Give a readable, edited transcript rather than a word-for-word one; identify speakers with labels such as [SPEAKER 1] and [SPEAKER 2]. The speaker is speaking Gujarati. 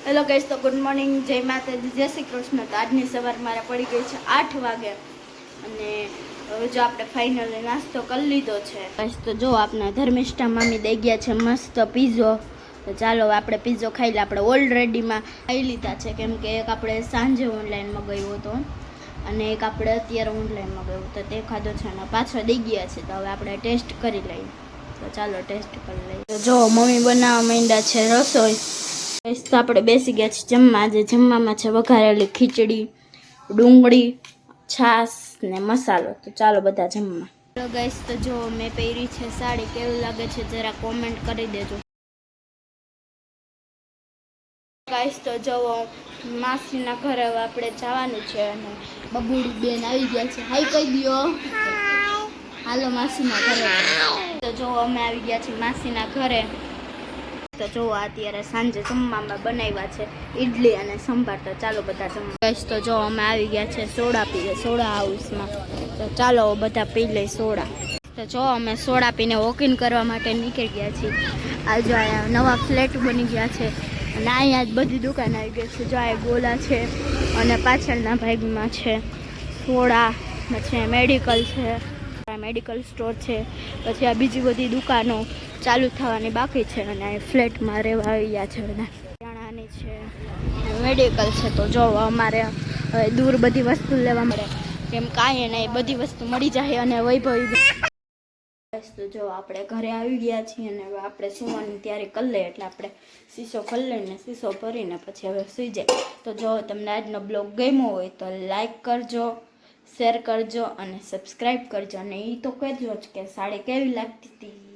[SPEAKER 1] હેલો ગાઈસ, તો ગુડ મોર્નિંગ, જય માતાજી, જય શ્રી કૃષ્ણ। તો આજની સવાર મારે પડી ગઈ છે 8 વાગે અને હવે જો આપણે ફાઇનલી નાસ્તો કરી લીધો છે ગાઈસ। તો જો આપણા ધર્મિષ્ઠા મામી દઈ ગયા છે મસ્ત પીઝો। તો ચાલો આપણે પીઝો ખાઈ લે। આપણે ઓલરેડીમાં ખાઈ લીધા છે કેમ કે એક આપણે સાંજે ઓનલાઈન મંગાવ્યો હતો અને એક આપણે અત્યારે ઓનલાઈન મંગાવ્યો તો તે ખાધો છે અને પાછો દઈ ગયા છે। તો હવે આપણે ટેસ્ટ કરી લઈએ। તો ચાલો ટેસ્ટ કરી લઈએ। તો જો મમ્મી બનાવવા માંડ્યા છે રસોઈ। તો આપણે બેસી ગયા છીએ જમવા। આજે જમવામાં છે વઘારેલી ખીચડી, ડુંગળી, છાશ ને મસાલો। તો ચાલો બધા જમવા। તો ગાઈસ, તો જો મેં પહેરી છે સાડી, કેવું લાગે છે જરા કોમેન્ટ કરી દેજો ગાઈસ। તો જો માસીના ઘરે આપણે જવાનું છે અને બબુડી બેન આવી ગયા છે। હાય કહી દયો, હાલો માસીના ઘરે। તો જો અમે આવી ગયા છીએ માસીના ઘરે। તો જો અત્યારે સાંજે જમવામાં બનાવ્યા છે ઈડલી અને સંભાર। તો ચાલો બધા જમવા ગાઈસ। તો જો અમે આવી ગયા છે સોડા પીએ સોડા હાઉસમાં। તો ચાલો બધા પી લઈ સોડા। તો જો અમે સોડા પીને વોકિંગ કરવા માટે નીકળી ગયા છીએ। આજે અહીંયા નવા ફ્લેટ બની ગયા છે અને અહીંયા જ બધી દુકાન આવી ગઈ છે। જો આ ગોલા છે અને પાછળના ભાગમાં છે સોડા છે, મેડિકલ છે, મેડિકલ સ્ટોર છે, પછી આ બીજી બધી દુકાનો ચાલુ થવાની બાકી છે અને આ ફ્લેટમાં રહેવા આવી ગયા છે બધા। ચણાની છે, મેડિકલ છે। તો જો અમારે હવે દૂર બધી વસ્તુ લેવા મળે કેમ કાંઈ નહીં, બધી વસ્તુ મળી જાય અને વૈભવી। તો જો આપણે ઘરે આવી ગયા છીએ અને હવે આપણે સૂવાની તૈયારી કરી લઈએ। એટલે આપણે શીશો ખોલી લઈને શીશો ભરીને પછી હવે સૂઈ જાય। તો જો તમને આજનો બ્લોગ ગમ્યો હોય તો લાઈક કરજો, શેર કરજો અને સબસ્ક્રાઈબ કરજો અને એ તો કહેજો જ કે સાડી કેવી લાગતી હતી।